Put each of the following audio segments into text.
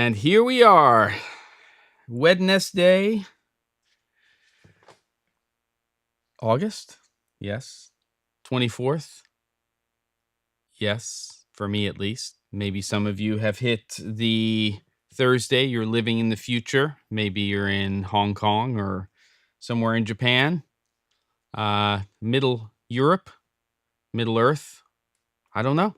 And here we are, Wednesday, August, yes, 24th, yes, for me at least. Maybe some of you have hit the Thursday, you're living in the future. Maybe you're in Hong Kong or somewhere in Japan, Middle Europe, Middle Earth. I don't know,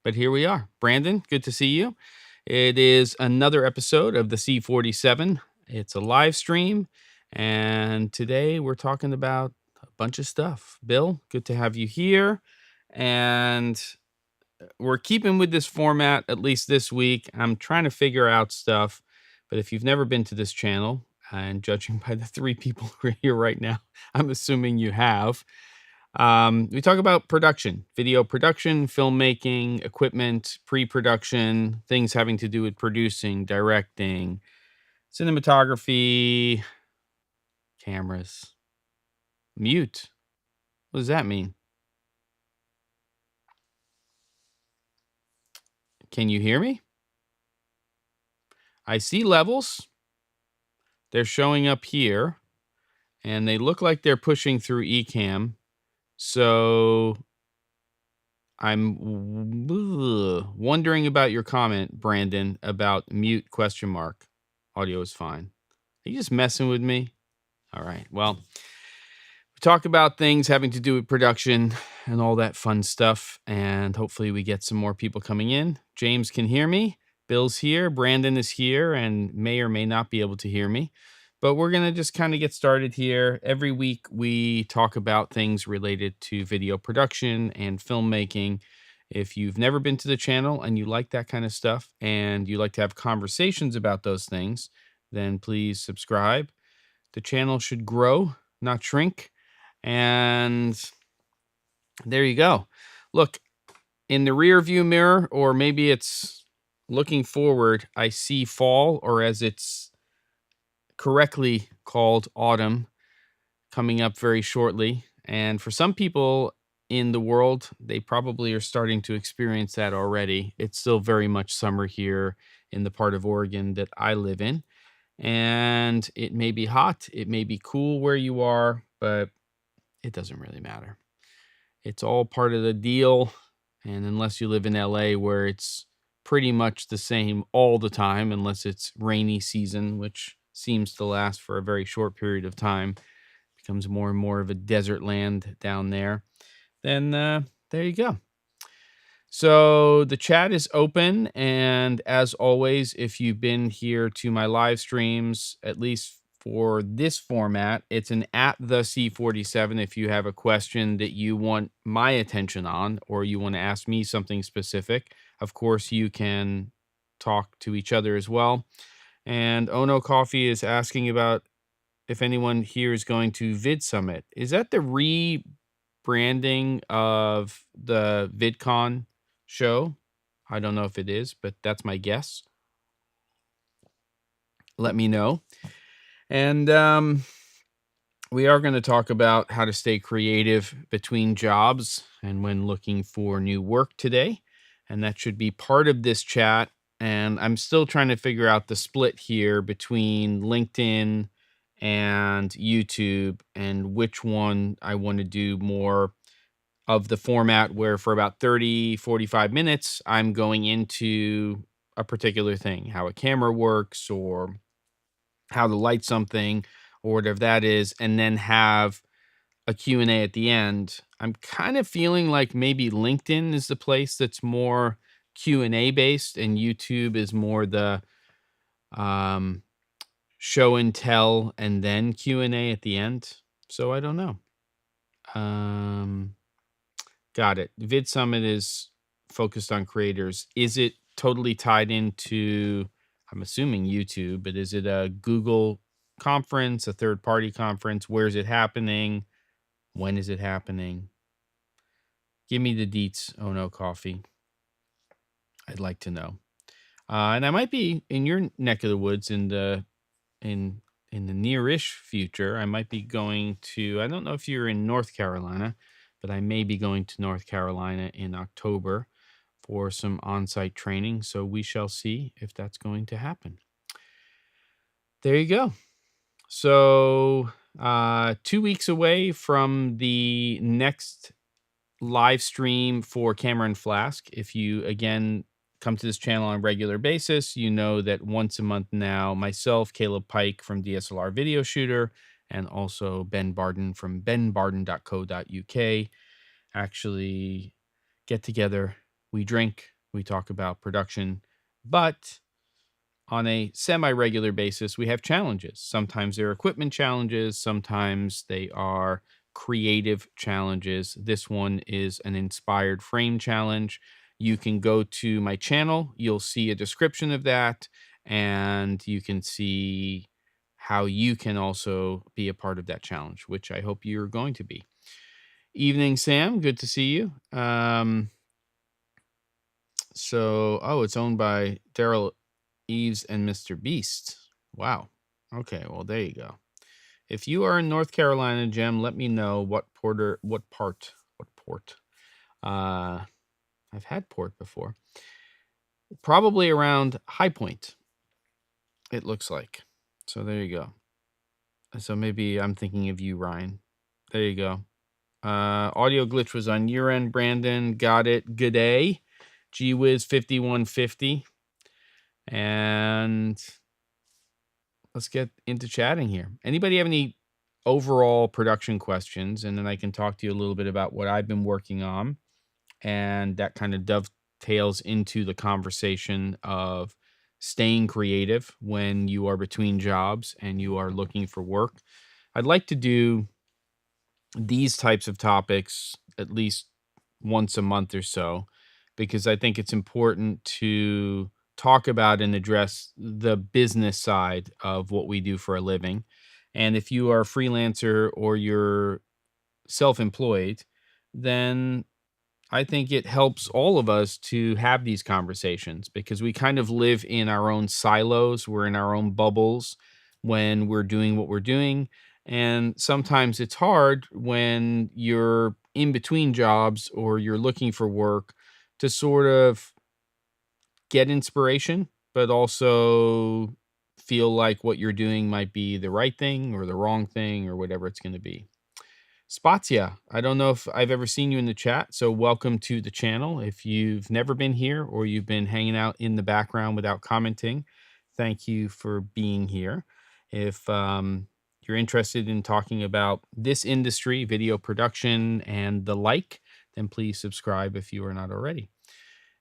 but here we are. Brandon, good to see you. It is another episode of the C47. It's a live stream, and today we're talking about a bunch of stuff. Bill, good to have you here, and we're keeping with this format, at least this week. I'm trying to figure out stuff, but if you've never been to this channel, and judging by the three people who are here right now, I'm assuming you have. We talk about production, video production, filmmaking, equipment, pre-production, things having to do with producing, directing, cinematography, cameras. Mute. What does that mean? Can you hear me? I see levels. They're showing up here, and they look like they're pushing through Ecamm. So I'm wondering about your comment, Brandon, about mute ? Audio is fine. Are you just messing with me? All right. Well, we talk about things having to do with production and all that fun stuff, and hopefully we get some more people coming in. James can hear me. Bill's here. Brandon is here and may or may not be able to hear me. But we're going to just kind of get started here. Every week we talk about things related to video production and filmmaking. If you've never been to the channel and you like that kind of stuff and you like to have conversations about those things, then please subscribe. The channel should grow, not shrink. And there you go. Look, in the rear view mirror, or maybe it's looking forward, I see fall, or as it's correctly called, autumn, coming up very shortly. And for some people in the world, they probably are starting to experience that already. It's still very much summer here in the part of Oregon that I live in. And it may be hot, it may be cool where you are, but it doesn't really matter. It's all part of the deal. And unless you live in LA, where it's pretty much the same all the time, unless it's rainy season, which seems to last for a very short period of time, becomes more and more of a desert land down there, then there you go. So the chat is open, and as always, if you've been here to my live streams, at least for this format, it's an @the_C47. If you have a question that you want my attention on, or you want to ask me something specific, of course you can talk to each other as well. And Ono Coffee is asking about if anyone here is going to Vid Summit. Is that the rebranding of the VidCon show? I don't know if it is, but that's my guess. Let me know. And we are going to talk about how to stay creative between jobs and when looking for new work today. And that should be part of this chat. And I'm still trying to figure out the split here between LinkedIn and YouTube and which one I want to do more of the format, where for about 30, 45 minutes, I'm going into a particular thing, how a camera works or how to light something or whatever that is, and then have a Q&A at the end. I'm kind of feeling like maybe LinkedIn is the place that's more Q&A based, and YouTube is more the show and tell and then Q&A at the end. So I don't know. Got it. Vid Summit is focused on creators. Is it totally tied into, I'm assuming YouTube, but is it a Google conference, a third-party conference? Where is it happening? When is it happening? Give me the deets, Ono Coffee. I'd like to know. And I might be in your neck of the woods in the near-ish future. I might be going to, I don't know if you're in North Carolina, but I may be going to North Carolina in October for some on-site training. So we shall see if that's going to happen. There you go. So 2 weeks away from the next live stream for Camera and Flask. If you, again, come to this channel on a regular basis, you know that once a month now, myself, Caleb Pike from DSLR Video Shooter, and also Ben Barden from benbarden.co.uk actually get together. We drink, we talk about production, but on a semi-regular basis, we have challenges. Sometimes they're equipment challenges, sometimes they are creative challenges. This one is an inspired frame challenge. You can go to my channel, you'll see a description of that, and you can see how you can also be a part of that challenge, which I hope you're going to be. Evening, Sam. Good to see you. It's owned by Daryl Eves and Mr. Beast. Wow. Okay, well, there you go. If you are in North Carolina, Jem, let me know what port. I've had port before. Probably around High Point, it looks like. So there you go. So maybe I'm thinking of you, Ryan. There you go. Audio glitch was on your end, Brandon. Got it. Good day. GWiz 5150. And let's get into chatting here. Anybody have any overall production questions? And then I can talk to you a little bit about what I've been working on. And that kind of dovetails into the conversation of staying creative when you are between jobs and you are looking for work. I'd like to do these types of topics at least once a month or so, because I think it's important to talk about and address the business side of what we do for a living. And if you are a freelancer or you're self-employed, then I think it helps all of us to have these conversations, because we kind of live in our own silos. We're in our own bubbles when we're doing what we're doing. And sometimes it's hard when you're in between jobs or you're looking for work to sort of get inspiration, but also feel like what you're doing might be the right thing or the wrong thing or whatever it's going to be. Spazia, I don't know if I've ever seen you in the chat, so welcome to the channel. If you've never been here or you've been hanging out in the background without commenting, thank you for being here. If you're interested in talking about this industry, video production, and the like, then please subscribe if you are not already.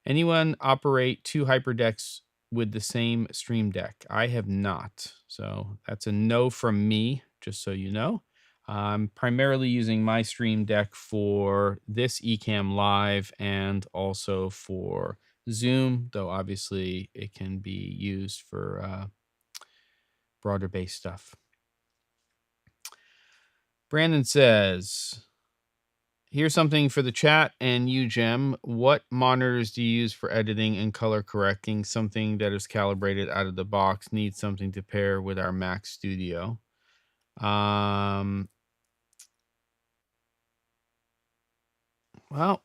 Anyone operate 2 HyperDecks with the same Stream Deck? I have not, so that's a no from me, just so you know. I'm primarily using my Stream Deck for this Ecamm Live and also for Zoom, though obviously it can be used for broader base stuff. Brandon says, here's something for the chat and you, Jem. What monitors do you use for editing and color correcting? Something that is calibrated out of the box, needs something to pair with our Mac Studio. Well,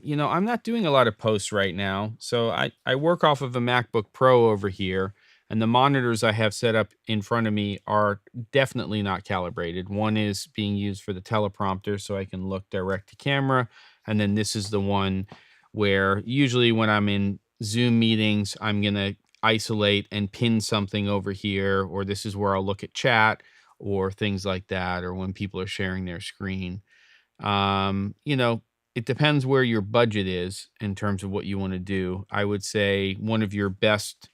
you know, I'm not doing a lot of posts right now. So I work off of a MacBook Pro over here, and the monitors I have set up in front of me are definitely not calibrated. One is being used for the teleprompter so I can look direct to camera. And then this is the one where usually when I'm in Zoom meetings, I'm going to isolate and pin something over here, or this is where I'll look at chat or things like that, or when people are sharing their screen. You know, it depends where your budget is in terms of what you want to do. I would say one of your best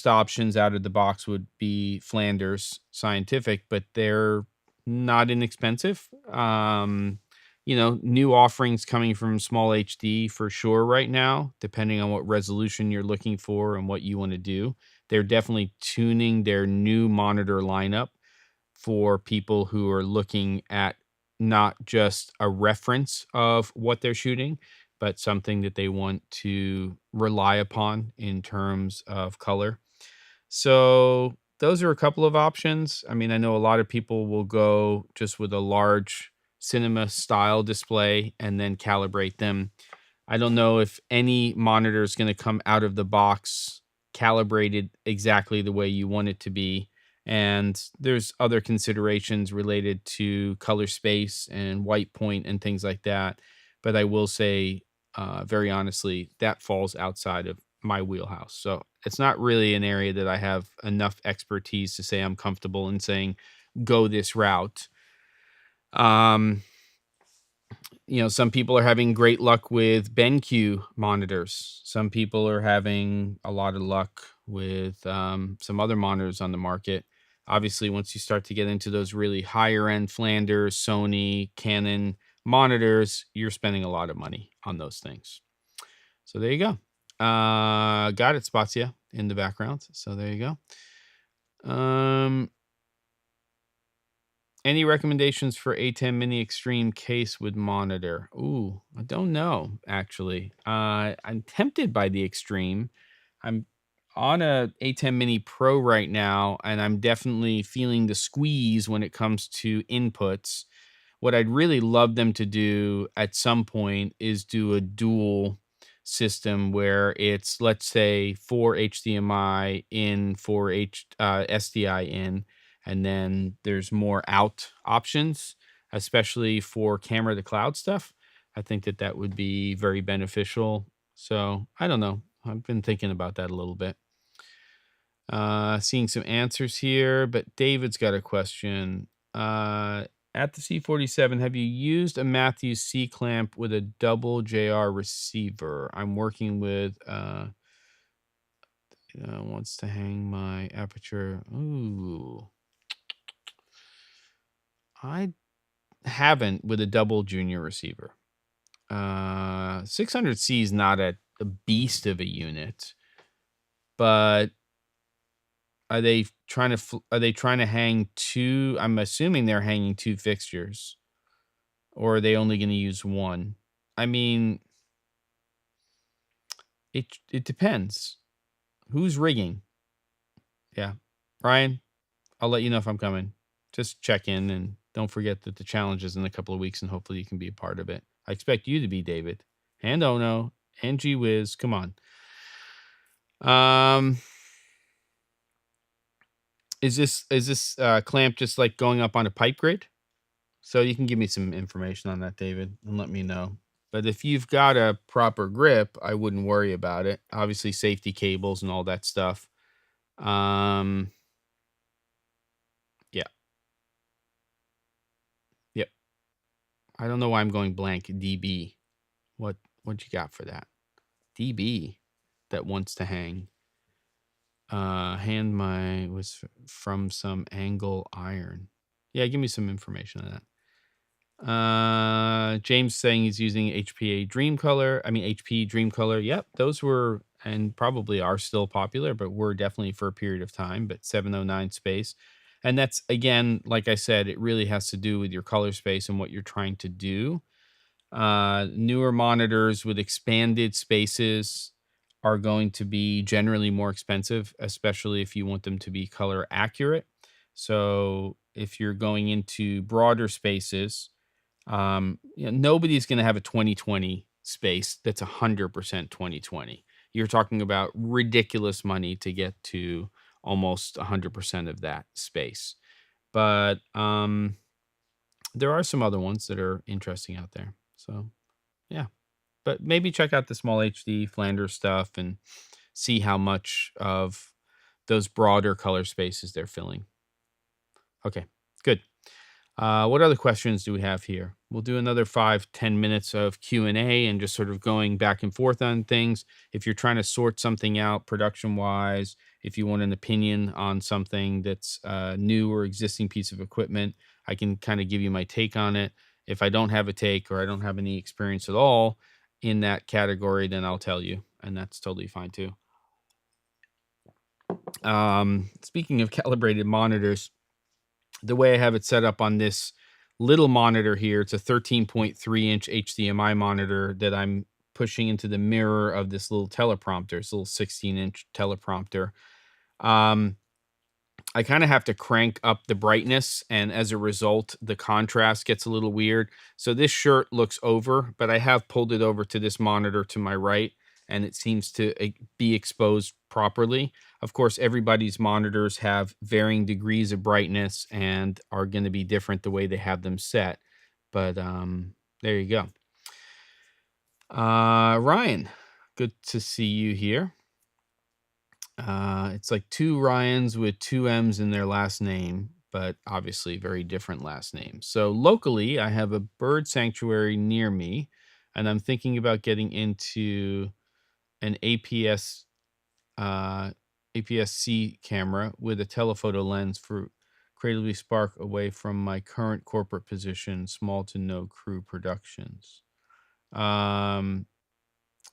options out of the box would be Flanders Scientific, but they're not inexpensive. You know, new offerings coming from Small HD for sure right now, depending on what resolution you're looking for and what you want to do. They're definitely tuning their new monitor lineup for people who are looking at not just a reference of what they're shooting, but something that they want to rely upon in terms of color. So those are a couple of options. I mean, I know a lot of people will go just with a large cinema style display and then calibrate them. I don't know if any monitor is going to come out of the box calibrated exactly the way you want it to be. And there's other considerations related to color space and white point and things like that. But I will say, very honestly, that falls outside of my wheelhouse. So it's not really an area that I have enough expertise to say I'm comfortable in saying, go this route. Um, some people are having great luck with BenQ monitors. Some people are having a lot of luck with some other monitors on the market. Obviously, once you start to get into those really higher end Flanders, Sony, Canon monitors, you're spending a lot of money on those things. So there you go. Got it, Spazia, in the background. So there you go. Any recommendations for A10 Mini Extreme case with monitor? Ooh, I don't know, actually. I'm tempted by the Extreme. I'm on a A10 Mini Pro right now, and I'm definitely feeling the squeeze when it comes to inputs. What I'd really love them to do at some point is do a dual system where it's, let's say, 4 HDMI in, 4 SDI in, and then there's more out options, especially for camera to cloud stuff. I think that would be very beneficial. So I don't know. I've been thinking about that a little bit. Seeing some answers here, but David's got a question. At the C47, have you used a Matthews C clamp with a double JR receiver? I'm working with wants to hang my aperture. Ooh. I haven't with a double junior receiver. 600C is not a beast of a unit, but are they trying to hang two? I'm assuming they're hanging two fixtures, or are they only going to use one? I mean, it depends. Who's rigging? Yeah, Ryan, I'll let you know if I'm coming. Just check in, and don't forget that the challenge is in a couple of weeks, and hopefully you can be a part of it. I expect you to be, David, and Ono, and Gee Whiz. Come on. Is this clamp just like going up on a pipe grid? So you can give me some information on that, David, and let me know. But if you've got a proper grip, I wouldn't worry about it. Obviously, safety cables and all that stuff. Yeah. Yep. I don't know why I'm going blank. DB. What you got for that? DB that wants to hang. Hand my was from some angle iron. Yeah, give me some information on that. James saying he's using HP Dream Color. Yep, those were and probably are still popular, but were definitely for a period of time. But 709 space, and that's again, like I said, it really has to do with your color space and what you're trying to do. Newer monitors with expanded spaces are going to be generally more expensive, especially if you want them to be color accurate. So if you're going into broader spaces, nobody's going to have a 2020 space that's 100% 2020. You're talking about ridiculous money to get to almost 100% of that space. But there are some other ones that are interesting out there. So, yeah. But maybe check out the small HD Flanders stuff and see how much of those broader color spaces they're filling. Okay, good. What other questions do we have here? We'll do another 5-10 minutes of Q&A and just sort of going back and forth on things. If you're trying to sort something out production-wise, if you want an opinion on something that's a new or existing piece of equipment, I can kind of give you my take on it. If I don't have a take or I don't have any experience at all in that category, then I'll tell you, and that's totally fine too. Speaking of calibrated monitors, the way I have it set up on this little monitor here, it's a 13.3 inch HDMI monitor that I'm pushing into the mirror of this little teleprompter. It's a little 16 inch teleprompter. I kind of have to crank up the brightness, and as a result, the contrast gets a little weird. So this shirt looks over, but I have pulled it over to this monitor to my right, and it seems to be exposed properly. Of course, everybody's monitors have varying degrees of brightness and are going to be different the way they have them set. But there you go. Ryan, good to see you here. It's like two Ryans with two M's in their last name, but obviously very different last names. So locally, I have a bird sanctuary near me, and I'm thinking about getting into an APS-C camera with a telephoto lens for creatively spark away from my current corporate position, small to no crew productions.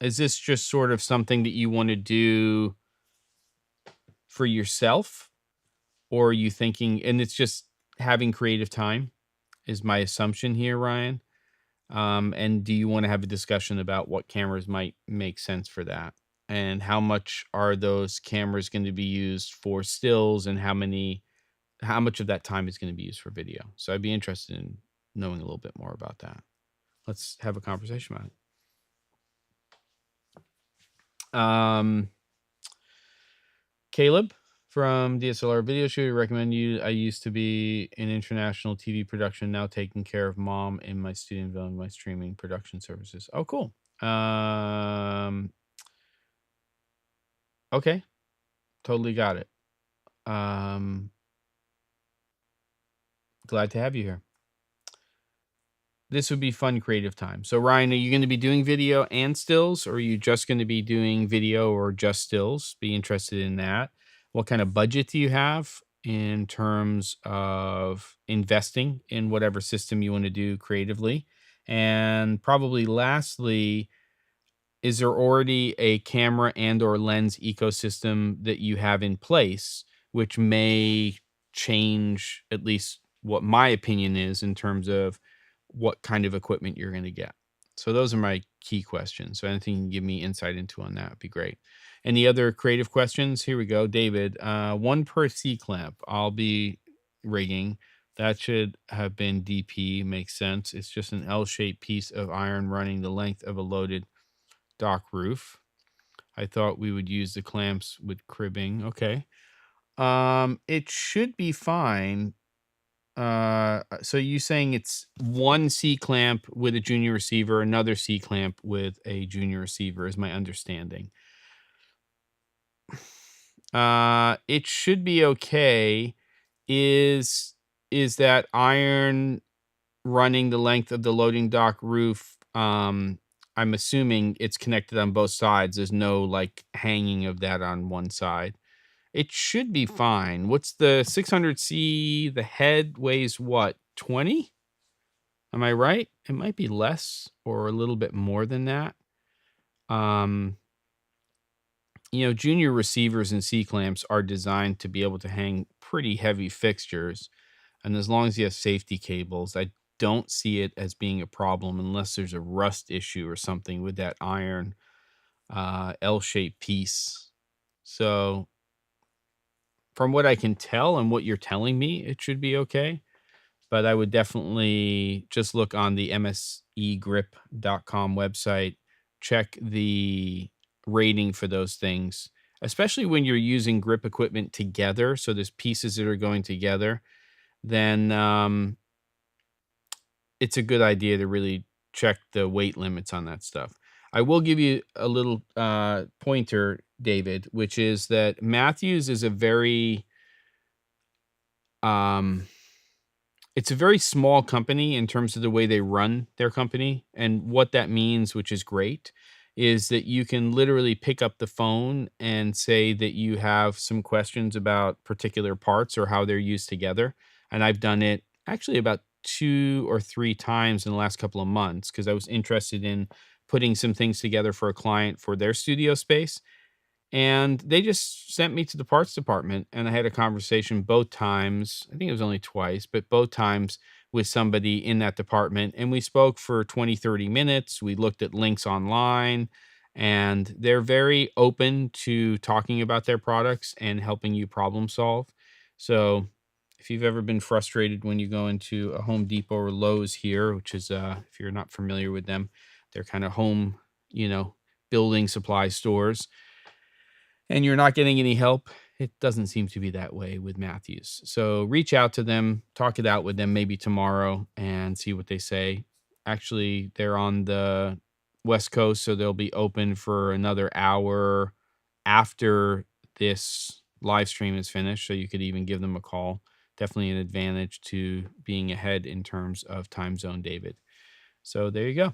Is this just sort of something that you want to do for yourself, or are you thinking, and it's just having creative time is my assumption here, Ryan? And do you want to have a discussion about what cameras might make sense for that? And how much are those cameras going to be used for stills, and how much of that time is going to be used for video? So I'd be interested in knowing a little bit more about that. Let's have a conversation about it. Caleb from DSLR Video Shoot, recommend you. I used to be in international TV production, now taking care of mom in my student film, my streaming production services. Oh, cool. Okay. Totally got it. Glad to have you here. This would be fun creative time. So Ryan, are you going to be doing video and stills, or are you just going to be doing video or just stills? Be interested in that. What kind of budget do you have in terms of investing in whatever system you want to do creatively? And probably lastly, is there already a camera and or lens ecosystem that you have in place, which may change at least what my opinion is in terms of what kind of equipment you're going to get? So those are my key questions. So anything you can give me insight into on that would be great. Any other creative questions? Here we go. David, one per C-clamp I'll be rigging. That should have been DP. Makes sense. It's just an L-shaped piece of iron running the length of a loaded dock roof. I thought we would use the clamps with cribbing. Okay. It should be fine. So you saying it's one C clamp with a junior receiver, another C clamp with a junior receiver is my understanding. It should be okay. Is that iron running the length of the loading dock roof? I'm assuming it's connected on both sides. There's no like hanging of that on one side. It should be fine. What's the 600C? The head weighs what, 20? Am I right? It might be less or a little bit more than that. Junior receivers and C-clamps are designed to be able to hang pretty heavy fixtures. And as long as you have safety cables, I don't see it as being a problem unless there's a rust issue or something with that iron L-shaped piece. So from what I can tell and what you're telling me, it should be okay. But I would definitely just look on the msegrip.com website, check the rating for those things, especially when you're using grip equipment together. So there's pieces that are going together, then it's a good idea to really check the weight limits on that stuff. I will give you a little pointer, David, which is that Matthews is a very it's a very small company in terms of the way they run their company. And what that means, which is great, is that you can literally pick up the phone and say that you have some questions about particular parts or how they're used together. And I've done it actually about 2 or 3 times in the last couple of months because I was interested in putting some things together for a client for their studio space. And they just sent me to the parts department, and I had a conversation both times. I think it was only twice, but both times with somebody in that department. And we spoke for 20, 30 minutes. We looked at links online, and they're very open to talking about their products and helping you problem solve. So if you've ever been frustrated when you go into a Home Depot or Lowe's here, which is, if you're not familiar with them, they're kind of home, building supply stores, and you're not getting any help, it doesn't seem to be that way with Matthews. So reach out to them, talk it out with them maybe tomorrow and see what they say. Actually, they're on the West Coast, so they'll be open for another hour after this live stream is finished. So you could even give them a call. Definitely an advantage to being ahead in terms of time zone, David. So there you go.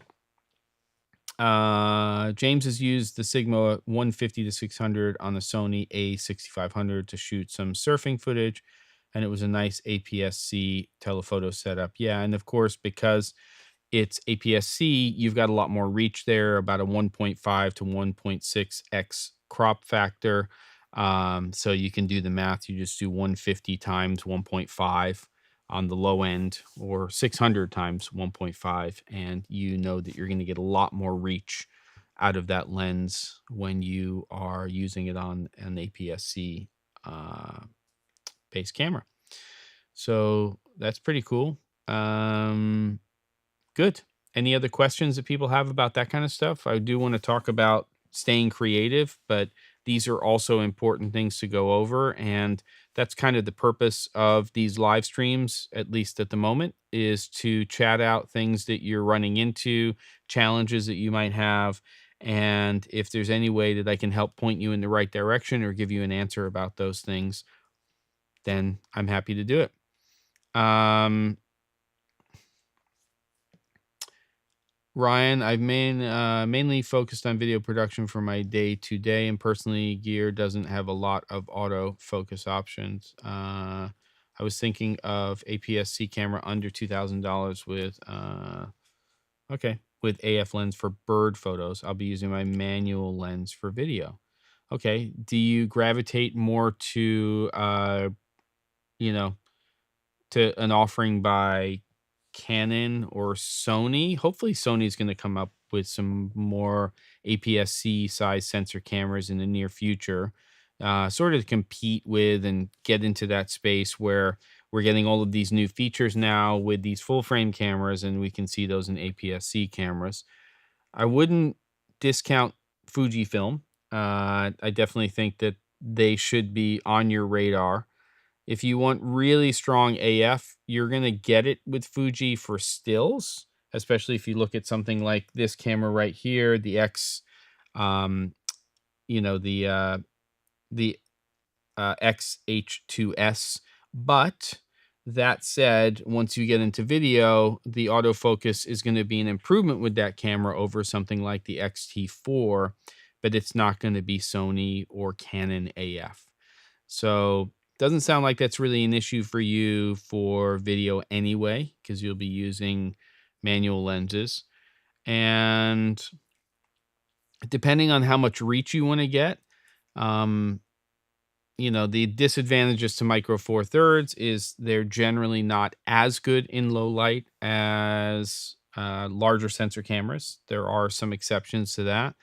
James has used the Sigma 150 to 600 on the Sony A6500 to shoot some surfing footage, and it was a nice APS-C telephoto setup. Yeah, and of course, because it's APS-C, you've got a lot more reach there, about a 1.5 to 1.6x crop factor. So you can do the math. You just do 150 times 1.5 on the low end, or 600 times 1.5, and you know that you're going to get a lot more reach out of that lens when you are using it on an APS-C based camera. So that's pretty cool. Good. Any other questions that people have about that kind of stuff? I do want to talk about staying creative, but these are also important things to go over. And that's kind of the purpose of these live streams, at least at the moment, is to chat out things that you're running into, challenges that you might have. And if there's any way that I can help point you in the right direction or give you an answer about those things, then I'm happy to do it. Ryan, I've mainly focused on video production for my day-to-day, and personally, gear doesn't have a lot of autofocus options. I was thinking of APS-C camera under $2,000 with AF lens for bird photos. I'll be using my manual lens for video. Okay, do you gravitate more to, to an offering by Canon or Sony? Hopefully Sony's going to come up with some more APS-C size sensor cameras in the near future, sort of to compete with and get into that space where we're getting all of these new features now with these full frame cameras, and we can see those in APS-C cameras. I wouldn't discount Fujifilm. I definitely think that they should be on your radar. If you want really strong AF, you're going to get it with Fuji for stills, especially if you look at something like this camera right here, the X, um, the XH2S. But that said, once you get into video, the autofocus is going to be an improvement with that camera over something like the X-T4, but it's not going to be Sony or Canon AF. So doesn't sound like that's really an issue for you for video anyway, because you'll be using manual lenses. And depending on how much reach you want to get, the disadvantages to Micro Four Thirds is they're generally not as good in low light as larger sensor cameras. There are some exceptions to that,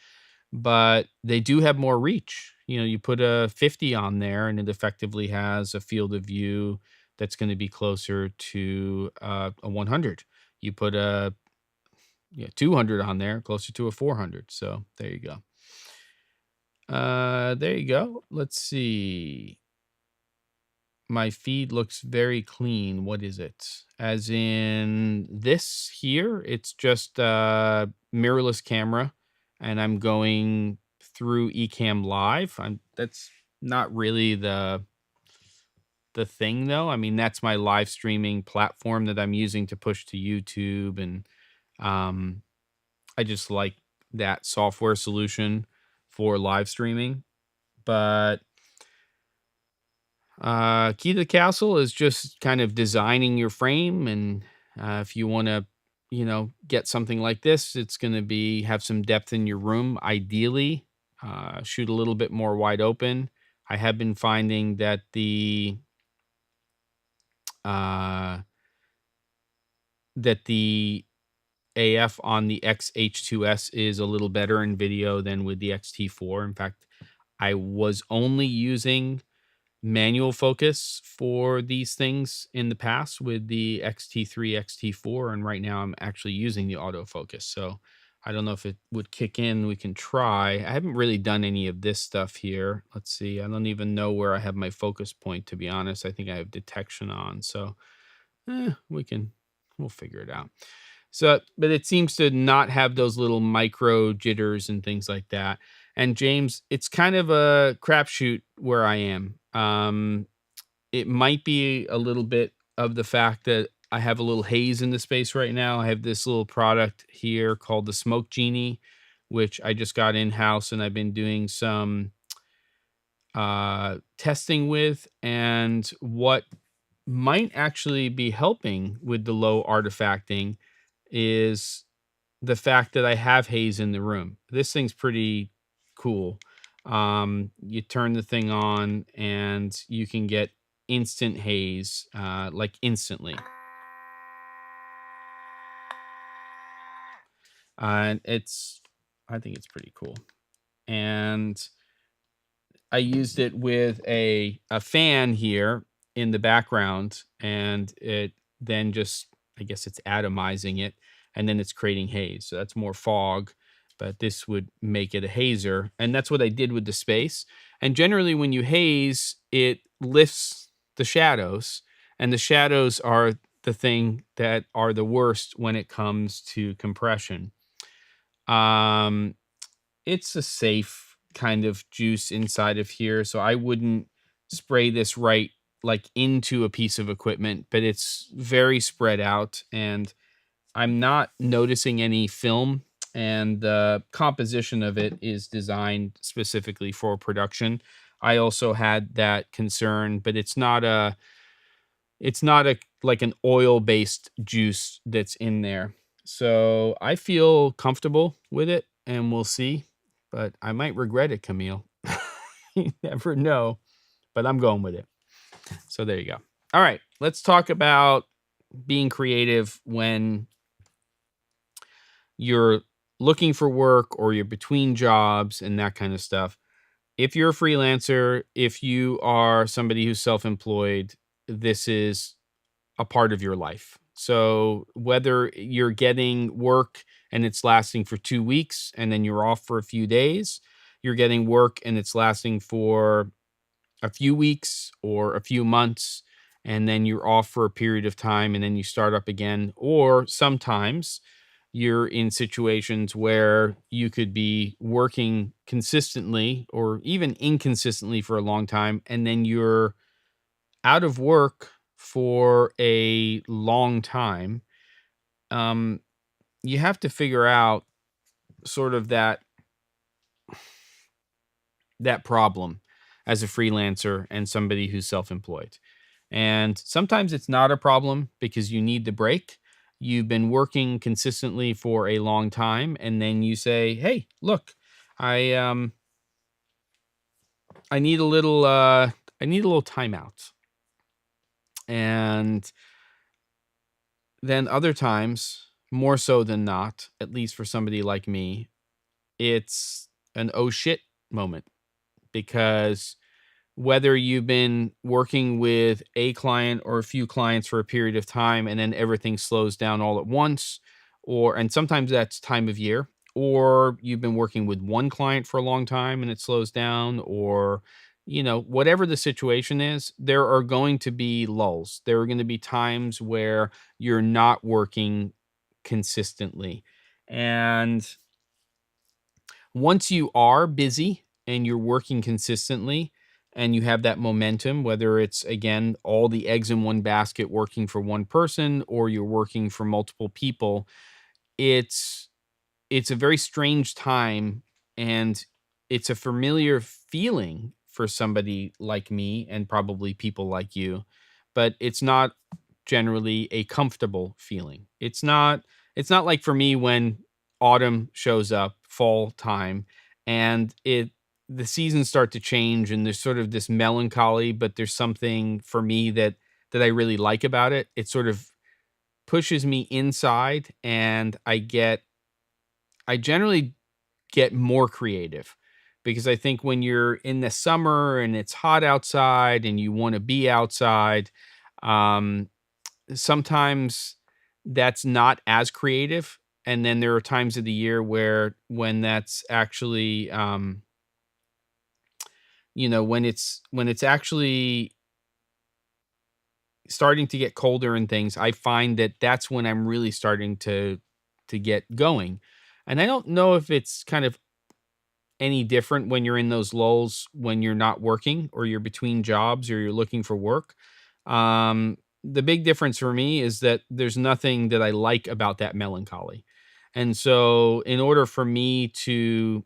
but they do have more reach. You put a 50 on there and it effectively has a field of view that's going to be closer to a 100. You put a 200 on there, closer to a 400. So there you go. There you go. Let's see. My feed looks very clean. What is it? As in this here, it's just a mirrorless camera, and I'm going through Ecamm Live. That's not really the thing though. I mean, that's my live streaming platform that I'm using to push to YouTube, and I just like that software solution for live streaming. But key to the castle is just kind of designing your frame, and if you want to get something like this, it's going to have some depth in your room. Ideally, shoot a little bit more wide open. I have been finding that the AF on the XH2S is a little better in video than with the X-T4. In fact, I was only using manual focus for these things in the past with the X-T3, X-T4, and right now I'm actually using the autofocus. So I don't know if it would kick in. We can try. I haven't really done any of this stuff here. Let's see. I don't even know where I have my focus point, to be honest. I think I have detection on. So we'll figure it out. So, but it seems to not have those little micro jitters and things like that. And James, it's kind of a crapshoot where I am. It might be a little bit of the fact that I have a little haze in the space right now. I have this little product here called the Smoke Genie, which I just got in house, and I've been doing some testing with. And what might actually be helping with the low artifacting is the fact that I have haze in the room. This thing's pretty cool. You turn the thing on and you can get instant haze, like instantly. And I think it's pretty cool. And I used it with a fan here in the background, and it then just, I guess it's atomizing it, and then it's creating haze. So that's more fog, but this would make it a hazer. And that's what I did with the space. And generally when you haze, it lifts the shadows, and the shadows are the thing that are the worst when it comes to compression. It's a safe kind of juice inside of here, so I wouldn't spray this right like into a piece of equipment, but it's very spread out, and I'm not noticing any film, and the composition of it is designed specifically for production. I also had that concern, but it's not a like an oil-based juice that's in there. So I feel comfortable with it, and we'll see. But I might regret it, Camille. You never know. But I'm going with it. So there you go. All right, let's talk about being creative when you're looking for work or you're between jobs and that kind of stuff. If you're a freelancer, if you are somebody who's self-employed, this is a part of your life. So whether you're getting work and it's lasting for 2 weeks and then you're off for a few days, you're getting work and it's lasting for a few weeks or a few months, and then you're off for a period of time and then you start up again. Or sometimes you're in situations where you could be working consistently or even inconsistently for a long time, and then you're out of work for a long time. You have to figure out sort of that problem as a freelancer and somebody who's self-employed. And sometimes it's not a problem because you need the break. You've been working consistently for a long time, and then you say, "Hey, look, I I need a little timeout." And then other times, more so than not, at least for somebody like me, it's an oh shit moment, because whether you've been working with a client or a few clients for a period of time and then everything slows down all at once, and sometimes that's time of year, or you've been working with one client for a long time and it slows down, or whatever the situation is, there are going to be lulls. There are going to be times where you're not working consistently. And once you are busy and you're working consistently and you have that momentum, whether it's, again, all the eggs in one basket working for one person or you're working for multiple people, it's a very strange time, and it's a familiar feeling for somebody like me and probably people like you, but it's not generally a comfortable feeling. It's not like for me when autumn shows up, fall time, and the seasons start to change and there's sort of this melancholy, but there's something for me that I really like about it. It sort of pushes me inside, and I generally get more creative because I think when you're in the summer and it's hot outside and you want to be outside, um, sometimes that's not as creative. And then there are times of the year where when that's actually, when it's actually starting to get colder and things, I find that that's when I'm really starting to get going. And I don't know if it's kind of any different when you're in those lulls when you're not working or you're between jobs or you're looking for work. The big difference for me is that there's nothing that I like about that melancholy. And so in order for me to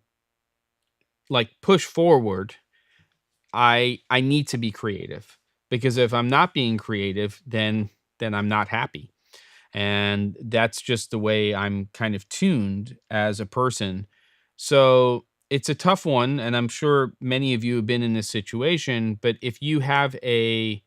like push forward, I need to be creative, because if I'm not being creative, then I'm not happy. And that's just the way I'm kind of tuned as a person. So it's a tough one, and I'm sure many of you have been in this situation. But if you have a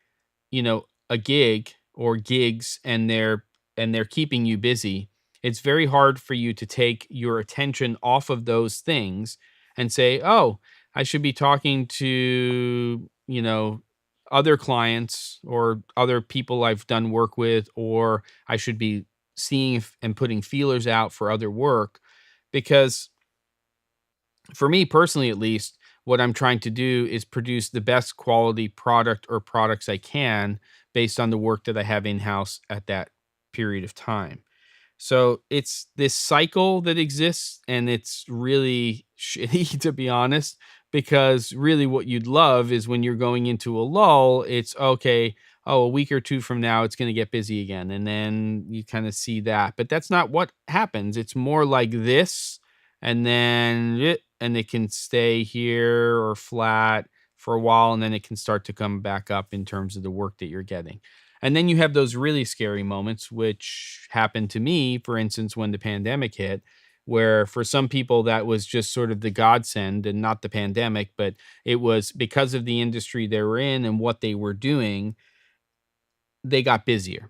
gig or gigs, and they're keeping you busy, it's very hard for you to take your attention off of those things and say, "Oh, I should be talking to, other clients or other people I've done work with, or I should be seeing if, and putting feelers out for other work." Because for me personally, at least, what I'm trying to do is produce the best quality product or products I can based on the work that I have in house at that period of time. So it's this cycle that exists, and it's really shitty, to be honest, because really what you'd love is when you're going into a lull, it's okay. Oh, a week or two from now, it's going to get busy again. And then you kind of see that. But that's not what happens. It's more like this, and then and it can stay here or flat for a while, and then it can start to come back up in terms of the work that you're getting. And then you have those really scary moments, which happened to me, for instance, when the pandemic hit, where for some people that was just sort of the godsend, and not the pandemic, but it was because of the industry they were in and what they were doing, they got busier.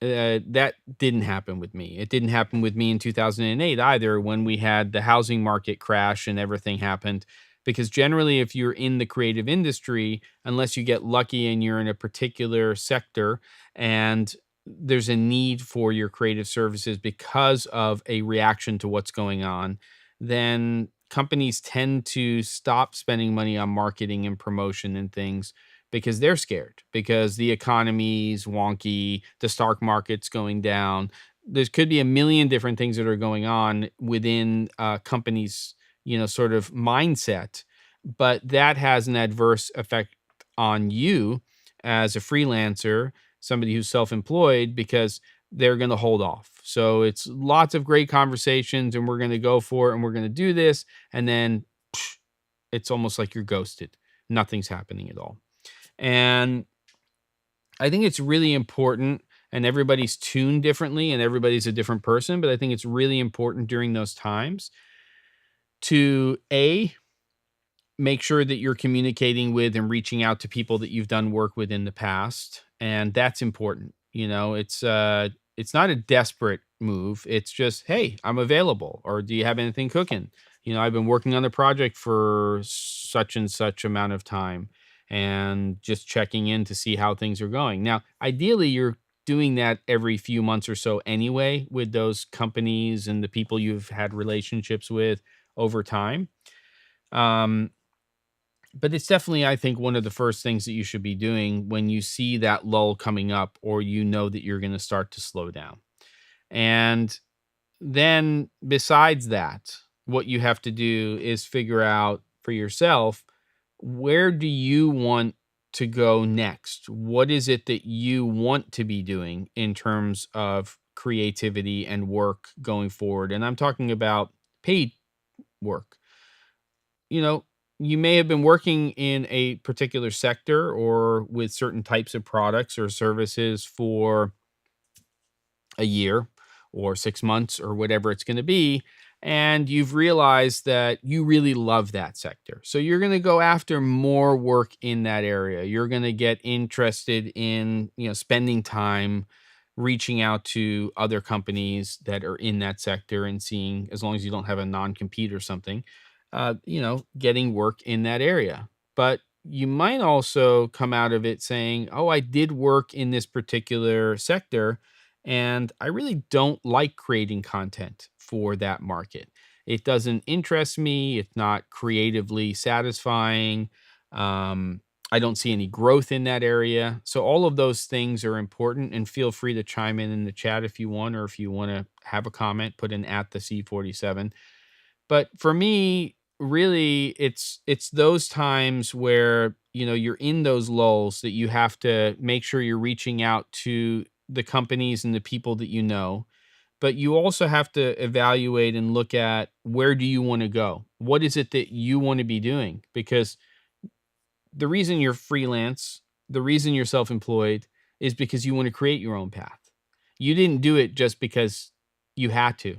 That didn't happen with me. It didn't happen with me in 2008 either, when we had the housing market crash and everything happened. Because generally, if you're in the creative industry, unless you get lucky and you're in a particular sector and there's a need for your creative services because of a reaction to what's going on, then companies tend to stop spending money on marketing and promotion and things, because they're scared, because the economy's wonky, the stock market's going down. There could be a million different things that are going on within companies, sort of mindset, but that has an adverse effect on you as a freelancer, somebody who's self-employed, because they're going to hold off. So it's lots of great conversations, and we're going to go for it, and we're going to do this, and then it's almost like you're ghosted. Nothing's happening at all. And I think it's really important, and everybody's tuned differently and everybody's a different person, but I think it's really important during those times to make sure that you're communicating with and reaching out to people that you've done work with in the past. And that's important. It's not a desperate move. It's just, hey, I'm available. Or do you have anything cooking? I've been working on the project for such and such amount of time, and just checking in to see how things are going. Now, ideally, you're doing that every few months or so anyway, with those companies and the people you've had relationships with over time. Um, but it's definitely, I think, one of the first things that you should be doing when you see that lull coming up, or that you're going to start to slow down. And then besides that, what you have to do is figure out for yourself, where do you want to go next? What is it that you want to be doing in terms of creativity and work going forward? And I'm talking about paid work. You know, you may have been working in a particular sector or with certain types of products or services for a year or 6 months or whatever it's going to be. And you've realized that you really love that sector. So you're going to go after more work in that area. You're going to get interested in, spending time reaching out to other companies that are in that sector and seeing, as long as you don't have a non-compete or something, getting work in that area. But you might also come out of it saying, oh, I did work in this particular sector, and I really don't like creating content for that market. It doesn't interest me. It's not creatively satisfying. Um, I don't see any growth in that area. So all of those things are important, and feel free to chime in the chat if you want, or if you want to have a comment, put in at the C47. But for me, really, it's those times where, you're in those lulls that you have to make sure you're reaching out to the companies and the people that you know. But you also have to evaluate and look at, where do you want to go? What is it that you want to be doing? Because the reason you're freelance, the reason you're self-employed, is because you want to create your own path. You didn't do it just because you had to.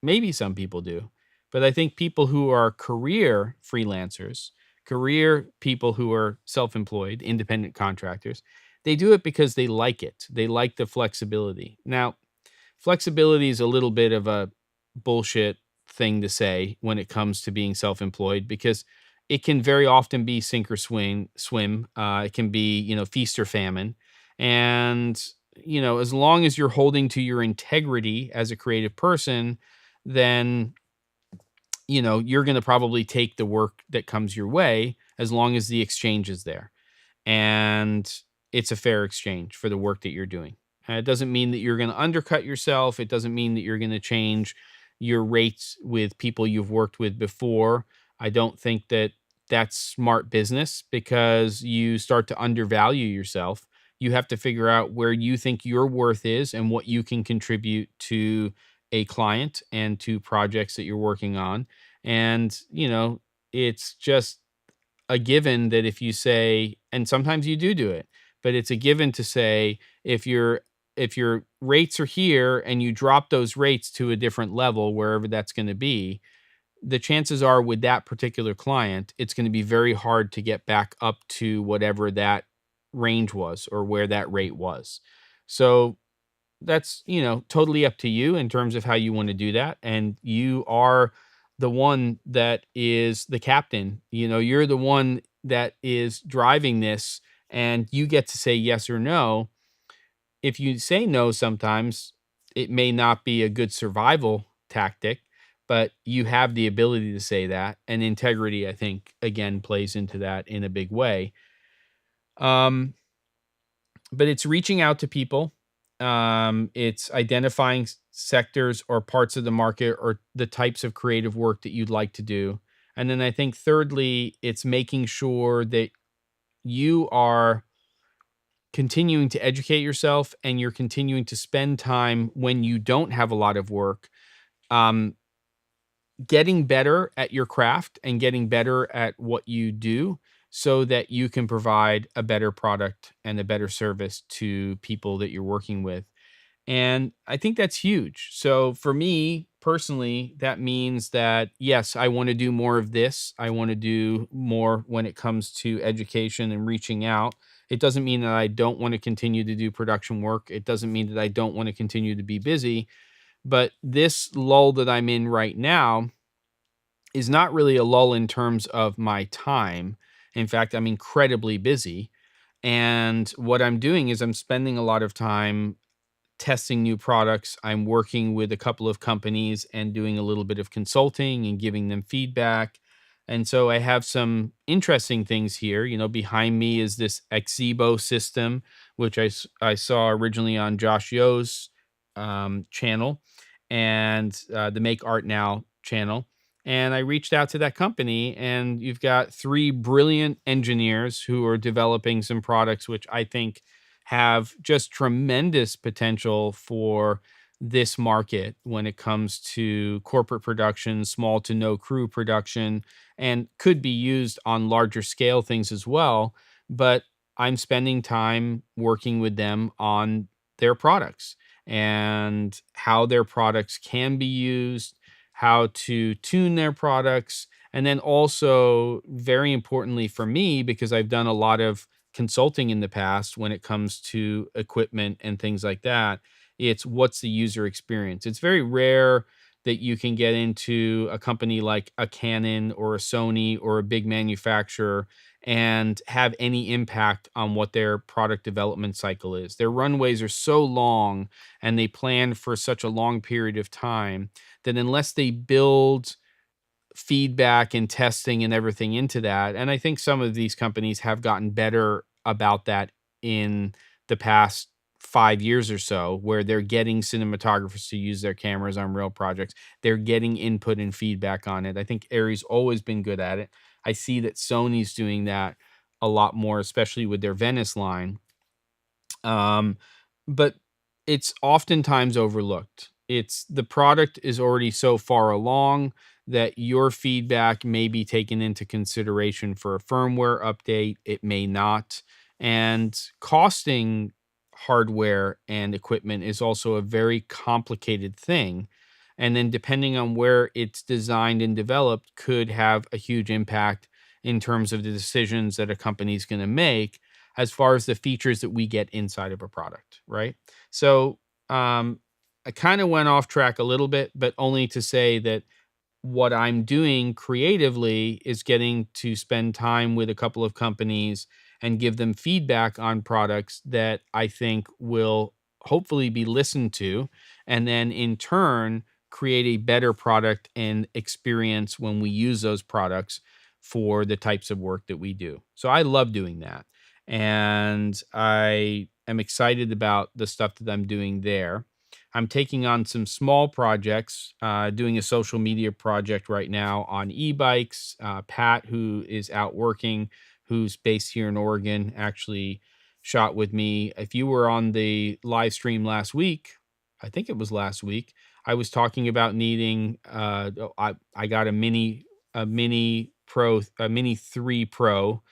Maybe some people do, but I think people who are career freelancers, career people who are self-employed, independent contractors, they do it because they like it. They like the flexibility. Now, flexibility is a little bit of a bullshit thing to say when it comes to being self-employed, because it can very often be sink or swim. It can be, feast or famine. And, as long as you're holding to your integrity as a creative person, then, you're going to probably take the work that comes your way, as long as the exchange is there and it's a fair exchange for the work that you're doing. It doesn't mean that you're going to undercut yourself. It doesn't mean that you're going to change your rates with people you've worked with before. I don't think that that's smart business, because you start to undervalue yourself. You have to figure out where you think your worth is and what you can contribute to a client and to projects that you're working on. And, it's just a given that if you say, and sometimes you do it, but it's a given to say, if your rates are here and you drop those rates to a different level, wherever that's going to be, the chances are with that particular client, it's going to be very hard to get back up to whatever that range was or where that rate was. So that's, totally up to you in terms of how you want to do that. And you are the one that is the captain. You're the one that is driving this, and you get to say yes or no. If you say no, sometimes it may not be a good survival tactic, but you have the ability to say that. And integrity, I think, again, plays into that in a big way. Um, but it's reaching out to people. It's identifying sectors or parts of the market or the types of creative work that you'd like to do. And then I think thirdly, it's making sure that you are continuing to educate yourself and you're continuing to spend time when you don't have a lot of work, um, getting better at your craft and getting better at what you do, so that you can provide a better product and a better service to people that you're working with. And I think that's huge. So for me personally, that means that, yes, I want to do more of this. I want to do more when it comes to education and reaching out. It doesn't mean that I don't want to continue to do production work. It doesn't mean that I don't want to continue to be busy. But this lull that I'm in right now is not really a lull in terms of my time. In fact, I'm incredibly busy. And what I'm doing is I'm spending a lot of time testing new products. I'm working with a couple of companies and doing a little bit of consulting and giving them feedback. And so I have some interesting things here. Behind me is this Xebo system, which I saw originally on Josh Yo's channel, and the Make Art Now channel. And I reached out to that company, and you've got three brilliant engineers who are developing some products which I think have just tremendous potential for this market when it comes to corporate production, small to no crew production, and could be used on larger scale things as well. But I'm spending time working with them on their products and how their products can be used, how to tune their products. And then also, very importantly for me, because I've done a lot of consulting in the past when it comes to equipment and things like that, it's what's the user experience. It's very rare that you can get into a company like a Canon or a Sony or a big manufacturer and have any impact on what their product development cycle is. Their runways are so long and they plan for such a long period of time that unless they build feedback and testing and everything into that, and I think some of these companies have gotten better about that in the past 5 years or so, where they're getting cinematographers to use their cameras on real projects. They're getting input and feedback on it. I think Arri's always been good at it. I see that Sony's doing that a lot more, especially with their Venice line. Um, but it's oftentimes overlooked. It's the product is already so far along that your feedback may be taken into consideration for a firmware update. It may not. And costing hardware and equipment is also a very complicated thing. And then depending on where it's designed and developed could have a huge impact in terms of the decisions that a company is going to make as far as the features that we get inside of a product, right? So I kind of went off track a little bit, but only to say that what I'm doing creatively is getting to spend time with a couple of companies and give them feedback on products that I think will hopefully be listened to, and then in turn create a better product and experience when we use those products for the types of work that we do. So I love doing that. And I am excited about the stuff that I'm doing there. I'm taking on some small projects, doing a social media project right now on e-bikes. Pat, who is out working, who's based here in Oregon, actually shot with me. If you were on the live stream last week, I think it was last week, I was talking about needing, I got a mini pro, a mini 3 Pro.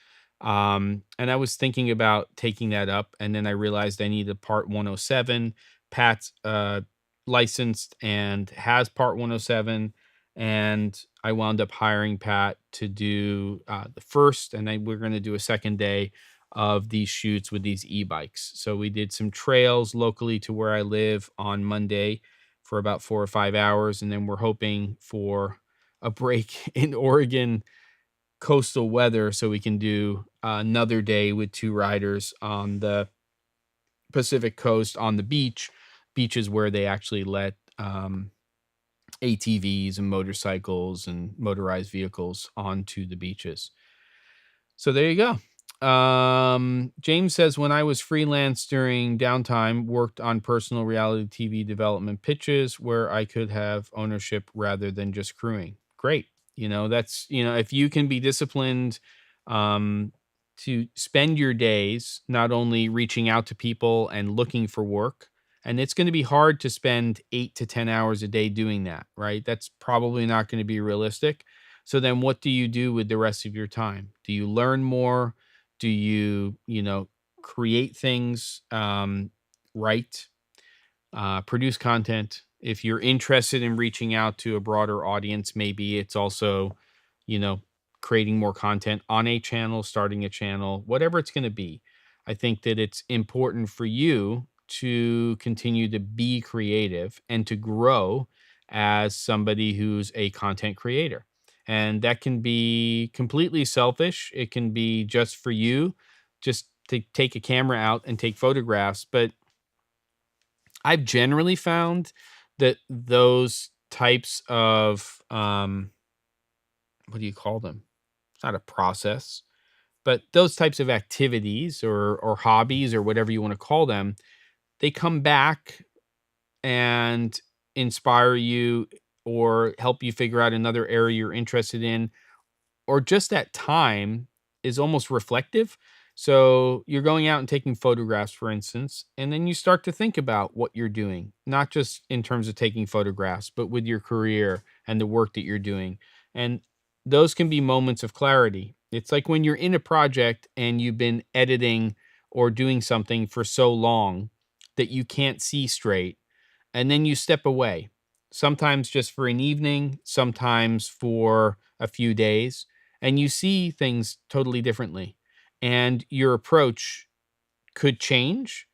And I was thinking about taking that up, and then I realized I needed part 107. Pat's licensed and has part 107, and I wound up hiring Pat to do the first, and then we're going to do a second day of these shoots with these e-bikes. So we did some trails locally to where I live on Monday for about 4 or 5 hours, and then we're hoping for a break in Oregon coastal weather so we can do another day with 2 riders on the Pacific coast on the beaches where they actually let ATVs and motorcycles and motorized vehicles onto the beaches. So there you go. James says, when I was freelance during downtime, worked on personal reality TV development pitches where I could have ownership rather than just crewing. Great. That's, if you can be disciplined, to spend your days not only reaching out to people and looking for work, and it's going to be hard to spend 8 to 10 hours a day doing that, right? That's probably not going to be realistic. So then what do you do with the rest of your time? Do you learn more? Do you, create things, write, produce content? If you're interested in reaching out to a broader audience, maybe it's also, you know, creating more content on a channel, starting a channel, whatever it's going to be. I think that it's important for you to continue to be creative and to grow as somebody who's a content creator. And that can be completely selfish. It can be just for you, just to take a camera out and take photographs. But I've generally found that those types of, what do you call them? It's not a process, but those types of activities or hobbies or whatever you want to call them, they come back and inspire you or help you figure out another area you're interested in, or just that time is almost reflective. So you're going out and taking photographs, for instance, and then you start to think about what you're doing, not just in terms of taking photographs, but with your career and the work that you're doing. And those can be moments of clarity. It's like when you're in a project and you've been editing or doing something for so long that you can't see straight, and then you step away, sometimes just for an evening, sometimes for a few days, and you see things totally differently. And your approach could change,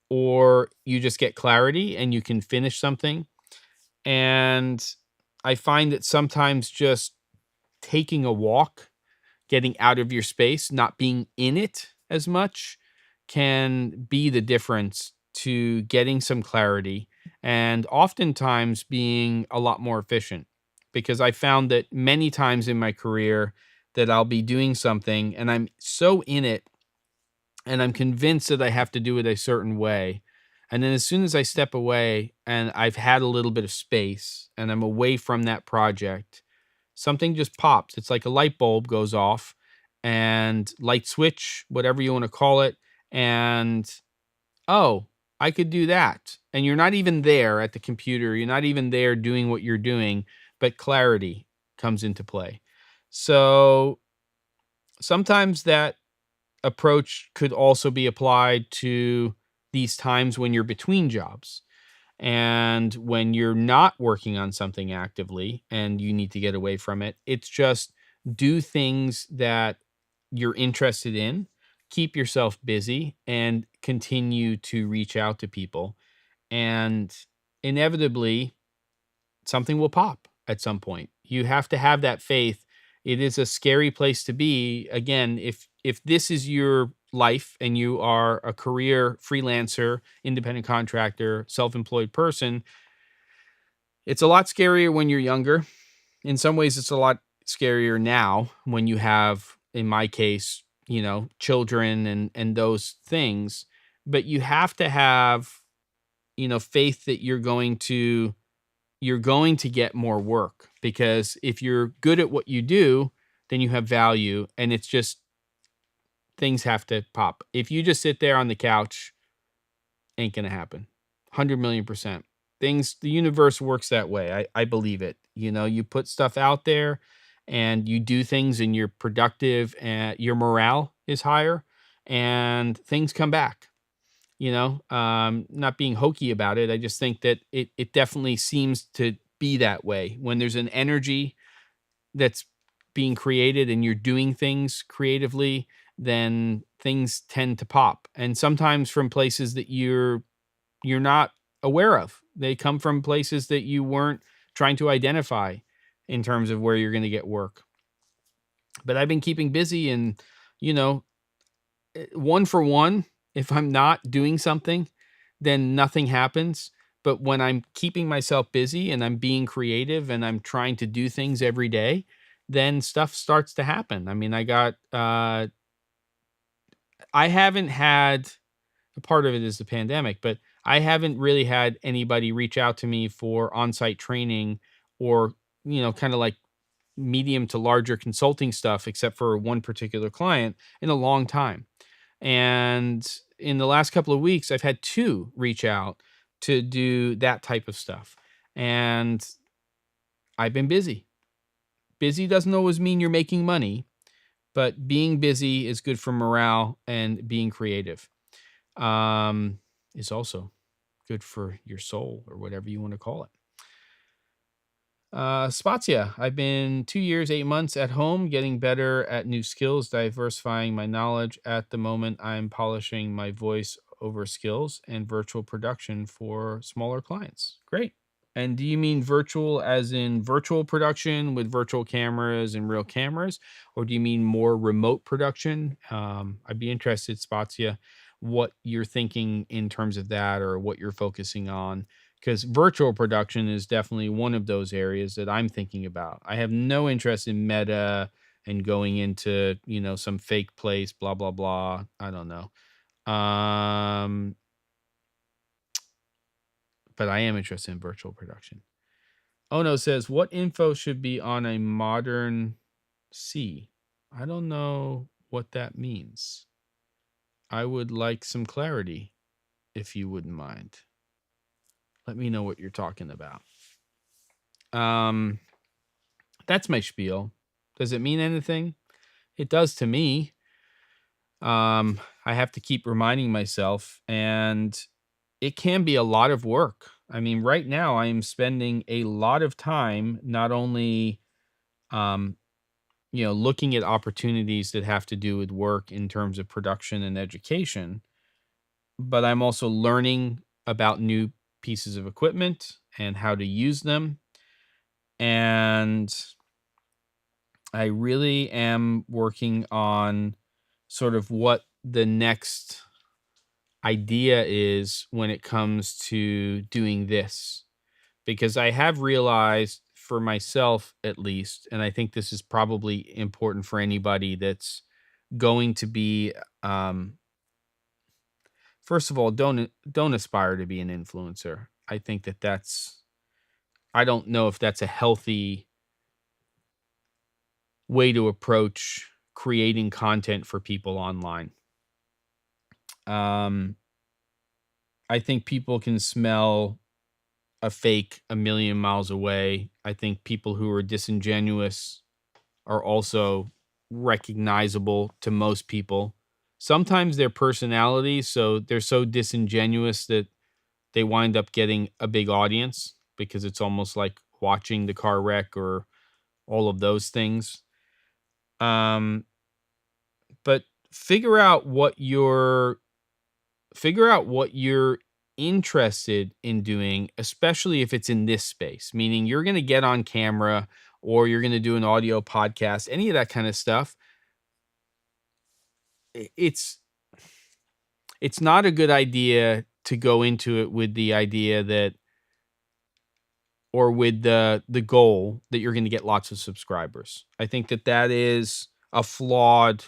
or you just get clarity and you can finish something. And I find that sometimes just taking a walk, getting out of your space, not being in it as much can be the difference to getting some clarity and oftentimes being a lot more efficient. Because I found that many times in my career that I'll be doing something and I'm so in it and I'm convinced that I have to do it a certain way. And then as soon as I step away and I've had a little bit of space and I'm away from that project, something just pops. It's like a light bulb goes off and light switch, whatever you want to call it. And oh, I could do that. And you're not even there at the computer. You're not even there doing what you're doing, but clarity comes into play. So sometimes that approach could also be applied to these times when you're between jobs and when you're not working on something actively and you need to get away from it. It's just do things that you're interested in, keep yourself busy, and continue to reach out to people. And inevitably, something will pop at some point. You have to have that faith. It is a scary place to be. Again, if this is your life and you are a career freelancer, independent contractor, self-employed person, it's a lot scarier when you're younger. In some ways it's a lot scarier now when you have, in my case, children and those things, but you have to have, faith that you're going to get more work, because if you're good at what you do, then you have value, and it's just things have to pop. If you just sit there on the couch, ain't gonna happen. 100 million percent. The universe works that way. I believe it. You put stuff out there and you do things and you're productive and your morale is higher and things come back. Not being hokey about it. I just think that it definitely seems to be that way. When there's an energy that's being created and you're doing things creatively, then things tend to pop. And sometimes from places that you're not aware of. They come from places that you weren't trying to identify in terms of where you're going to get work. But I've been keeping busy and, you know, one for one, if I'm not doing something, then nothing happens. But when I'm keeping myself busy and I'm being creative and I'm trying to do things every day, then stuff starts to happen. I mean, I haven't had, a part of it is the pandemic, but I haven't really had anybody reach out to me for on-site training or, kind of like medium to larger consulting stuff, except for one particular client, in a long time. And in the last couple of weeks, I've had two reach out to do that type of stuff. And I've been busy. Busy doesn't always mean you're making money, but being busy is good for morale, and being creative is also good for your soul, or whatever you want to call it. Spazia, I've been 2 years, 8 months at home, getting better at new skills, diversifying my knowledge. At the moment, I'm polishing my voice over skills and virtual production for smaller clients. Great. And do you mean virtual as in virtual production with virtual cameras and real cameras? Or do you mean more remote production? I'd be interested, Spazia, what you're thinking in terms of that, or what you're focusing on, because virtual production is definitely one of those areas that I'm thinking about. I have no interest in meta and going into, some fake place, blah, blah, blah. I don't know. But I am interested in virtual production. Ono says, what info should be on a modern C? I don't know what that means. I would like some clarity, if you wouldn't mind. Let me know what you're talking about. That's my spiel. Does it mean anything? It does to me. I have to keep reminding myself, and it can be a lot of work. I mean, right now I am spending a lot of time not only, looking at opportunities that have to do with work in terms of production and education, but I'm also learning about new pieces of equipment and how to use them. And I really am working on sort of what the next idea is when it comes to doing this. Because I have realized for myself, at least, and I think this is probably important for anybody that's going to be, first of all, don't aspire to be an influencer. I think that's I don't know if that's a healthy way to approach creating content for people online. Um, I think people can smell a fake a million miles away. I think people who are disingenuous are also recognizable to most people. Sometimes their personalities, so they're so disingenuous that they wind up getting a big audience because it's almost like watching the car wreck or all of those things. Um, but figure out what you're interested in doing, especially if it's in this space, meaning you're going to get on camera or you're going to do an audio podcast, any of that kind of stuff. It's not a good idea to go into it with the idea that, or with the goal that you're going to get lots of subscribers. I think that is a flawed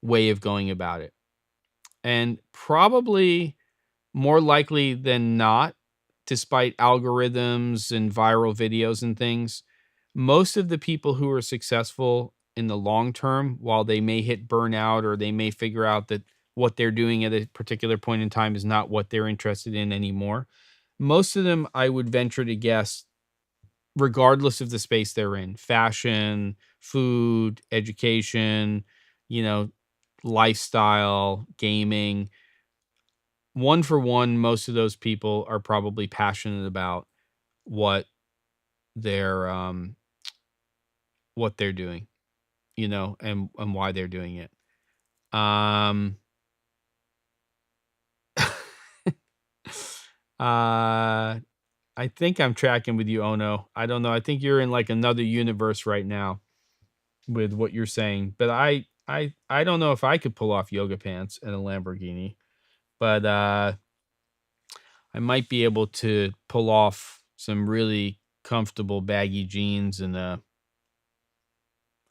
way of going about it. And probably more likely than not, despite algorithms and viral videos and things, most of the people who are successful in the long term, while they may hit burnout or they may figure out that what they're doing at a particular point in time is not what they're interested in anymore, most of them, I would venture to guess, regardless of the space they're in, fashion, food, education, you know, lifestyle, gaming, one for one, most of those people are probably passionate about what they're doing, and why they're doing it. Um uh I think I'm tracking with you, Ono. I don't know. I think you're in like another universe right now with what you're saying. But I don't know if I could pull off yoga pants and a Lamborghini, but I might be able to pull off some really comfortable baggy jeans and I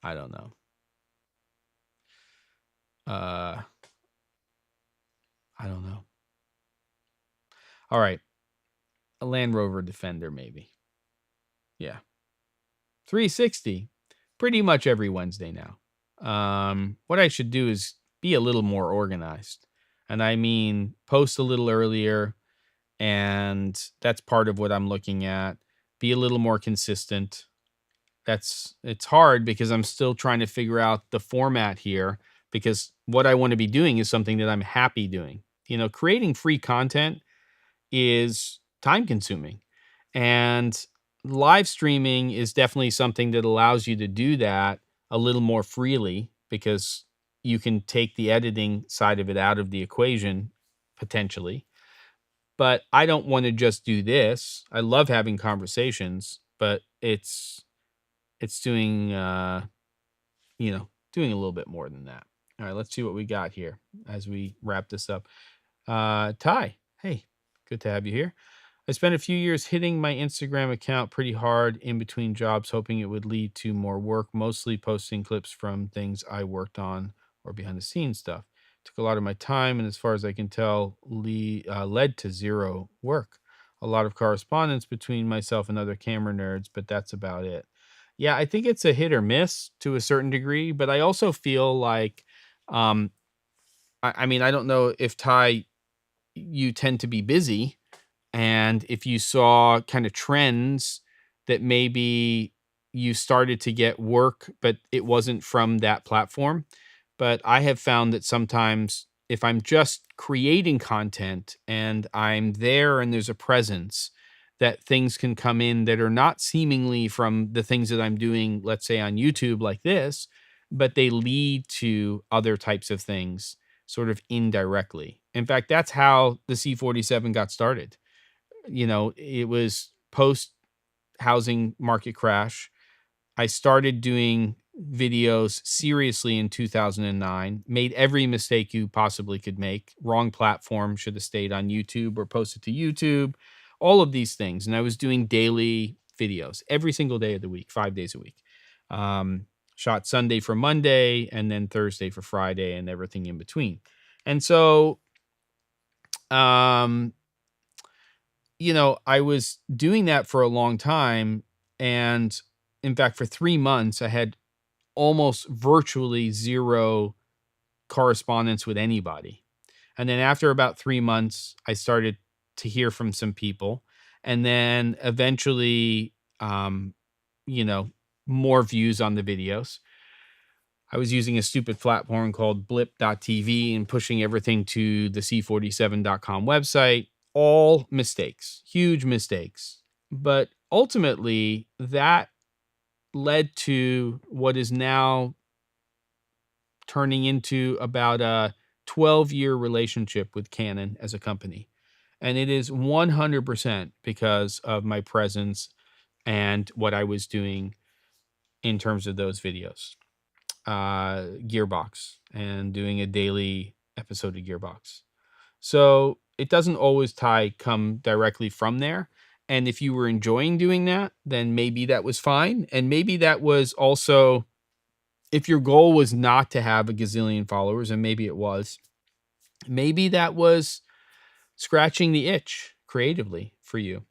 don't know. Uh I don't know. All right. A Land Rover Defender maybe. Yeah. 360 pretty much every Wednesday now. What I should do is be a little more organized. And I mean post a little earlier, and that's part of what I'm looking at. Be a little more consistent. It's hard because I'm still trying to figure out the format here, because what I want to be doing is something that I'm happy doing. Creating free content is time consuming, and live streaming is definitely something that allows you to do that a little more freely, because you can take the editing side of it out of the equation potentially. But I don't want to just do this. I love having conversations, but it's doing doing a little bit more than that. All right, let's see what we got here as we wrap this up. Ty, hey, good to have you here. I spent a few years hitting my Instagram account pretty hard in between jobs, hoping it would lead to more work, mostly posting clips from things I worked on or behind the scenes stuff. Took a lot of my time, and as far as I can tell, led to zero work. A lot of correspondence between myself and other camera nerds, but that's about it. Yeah, I think it's a hit or miss to a certain degree, but I also feel like, um, I mean, I don't know if Ty, you tend to be busy, and if you saw kind of trends that maybe you started to get work, but it wasn't from that platform. But I have found that sometimes if I'm just creating content and I'm there and there's a presence, that things can come in that are not seemingly from the things that I'm doing, let's say on YouTube like this, but they lead to other types of things sort of indirectly. In fact, that's how the C47 got started. It was post housing market crash. I started doing videos seriously in 2009, made every mistake you possibly could make. Wrong platform, should have stayed on YouTube or posted to YouTube, all of these things. And I was doing daily videos every single day of the week, 5 days a week. Shot Sunday for Monday and then Thursday for Friday and everything in between. And so, I was doing that for a long time. And in fact, for 3 months, I had almost virtually zero correspondence with anybody. And then after about 3 months, I started to hear from some people. And then eventually, more views on the videos. I was using a stupid platform called blip.tv and pushing everything to the c47.com website. All mistakes, huge mistakes. But ultimately, that led to what is now turning into about a 12-year relationship with Canon as a company. And it is 100% because of my presence and what I was doing in terms of those videos. Gearbox and doing a daily episode of Gearbox. So it doesn't always come directly from there. And if you were enjoying doing that, then maybe that was fine. And maybe that was also, if your goal was not to have a gazillion followers, and maybe it was, maybe that was scratching the itch creatively for you.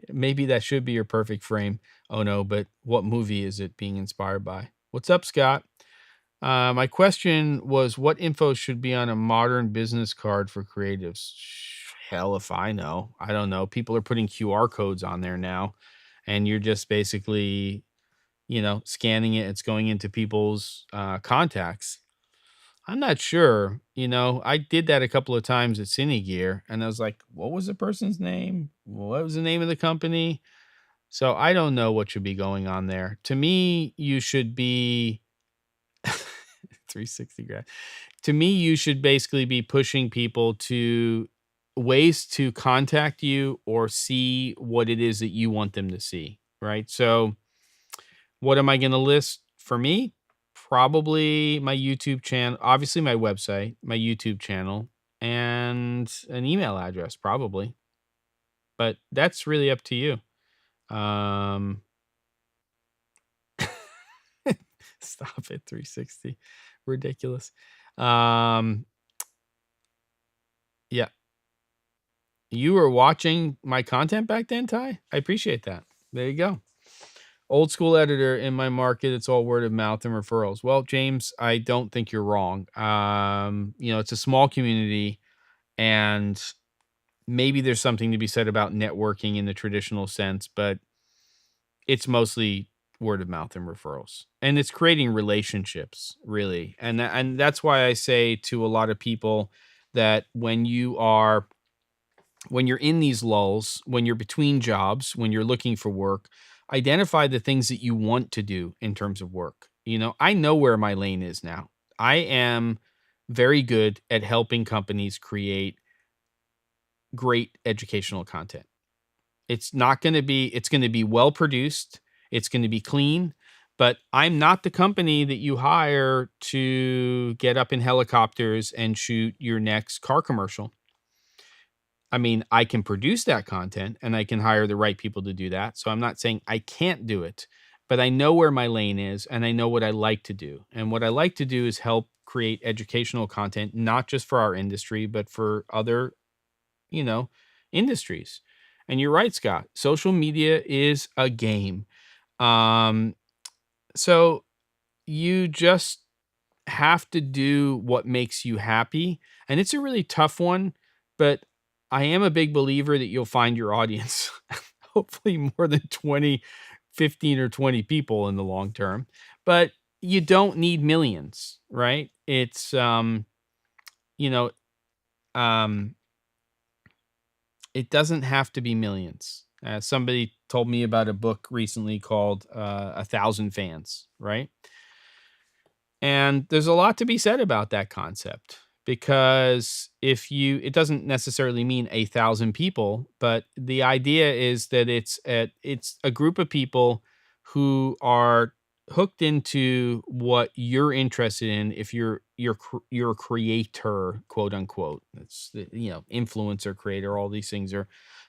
Maybe that should be your perfect frame. Oh no, but what movie is it being inspired by? What's up, Scott? My question was, what info should be on a modern business card for creatives? Hell if I know. I don't know. People are putting QR codes on there now, and you're just basically, scanning it. It's going into people's contacts. I'm not sure. I did that a couple of times at Cinegear, and I was like, what was the person's name? What was the name of the company? So I don't know what should be going on there. To me, you should be 360 grand. To me, you should basically be pushing people to ways to contact you or see what it is that you want them to see, right? So what am I going to list for me? Probably my YouTube channel, obviously my website, my YouTube channel, and an email address, probably. But that's really up to you. Stop it, 360. Ridiculous. Yeah. You were watching my content back then, Ty? I appreciate that. There you go. Old school editor in my market. It's all word of mouth and referrals. Well, James, I don't think you're wrong. It's a small community, and maybe there's something to be said about networking in the traditional sense, but it's mostly word of mouth and referrals, and it's creating relationships, really. And that's why I say to a lot of people that when you're in these lulls, when you're between jobs, when you're looking for work, identify the things that you want to do in terms of work. I know where my lane is now. I am very good at helping companies create great educational content. It's going to be well produced. It's going to be clean, but I'm not the company that you hire to get up in helicopters and shoot your next car commercial. I mean, I can produce that content and I can hire the right people to do that. So I'm not saying I can't do it, but I know where my lane is and I know what I like to do. And what I like to do is help create educational content, not just for our industry, but for other, industries. And you're right, Scott. Social media is a game. So you just have to do what makes you happy. And it's a really tough one, but I am a big believer that you'll find your audience, hopefully more than 20, 15 or 20 people in the long term, but you don't need millions, right? It's, it doesn't have to be millions. Somebody told me about a book recently called 1,000 Fans, right? And there's a lot to be said about that concept because it doesn't necessarily mean 1,000 people, but the idea is that it's a group of people who are hooked into what you're interested in. If you're a creator, quote unquote, that's influencer, creator, all these things are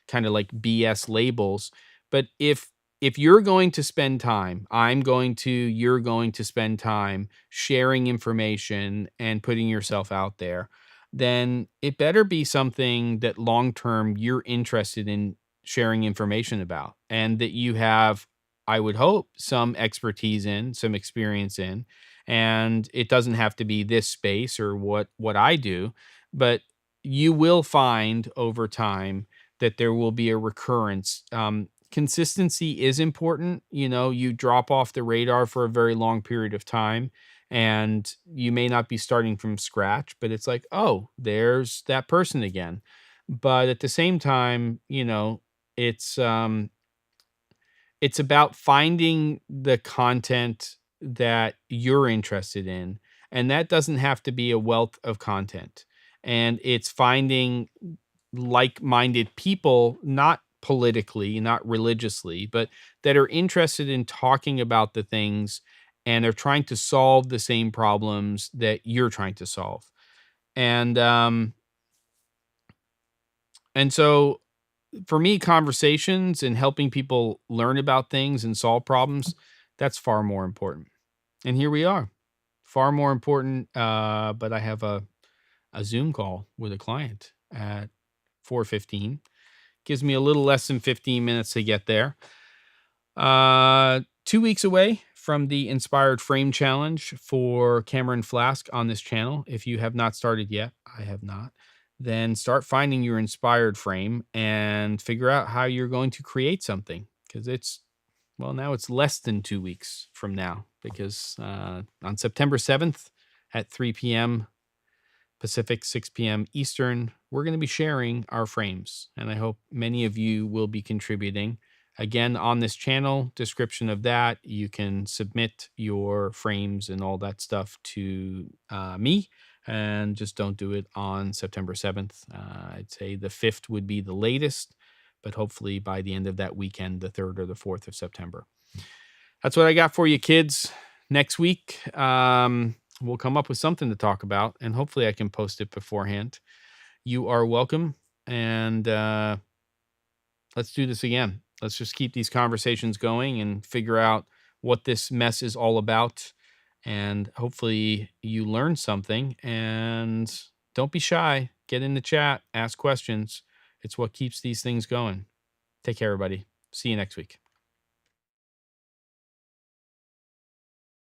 kind of like BS labels. But if you're going to spend time, you're going to spend time sharing information and putting yourself out there, then it better be something that long term you're interested in sharing information about, and that you have, I would hope, some expertise in, some experience in. And it doesn't have to be this space or what I do, but you will find over time that there will be a recurrence. Consistency is important. You drop off the radar for a very long period of time, and you may not be starting from scratch, but it's like, oh, there's that person again. But at the same time, it's it's about finding the content that you're interested in, and that doesn't have to be a wealth of content. And it's finding like-minded people, not politically, not religiously, but that are interested in talking about the things and are trying to solve the same problems that you're trying to solve. And so for me, conversations and helping people learn about things and solve problems, that's far more important. And here we are, far more important. But I have a Zoom call with a client at 4:15. Gives me a little less than 15 minutes to get there. 2 weeks away from the Inspired Frame Challenge for Cameron Flask on this channel. If you have not started yet, I have not, then start finding your inspired frame and figure out how you're going to create something. Because now it's less than 2 weeks from now, because on September 7th at 3 p.m. Pacific, 6 p.m. Eastern, we're going to be sharing our frames, and I hope many of you will be contributing. Again, on this channel, description of that, you can submit your frames and all that stuff to me, and just don't do it on September 7th. I'd say the 5th would be the latest, but hopefully by the end of that weekend, the 3rd or the 4th of September. That's what I got for you, kids. Next week, we'll come up with something to talk about, and hopefully I can post it beforehand. You are welcome, and let's do this again. Let's just keep these conversations going and figure out what this mess is all about, and hopefully you learn something. And don't be shy. Get in the chat. Ask questions. It's what keeps these things going. Take care, everybody. See you next week.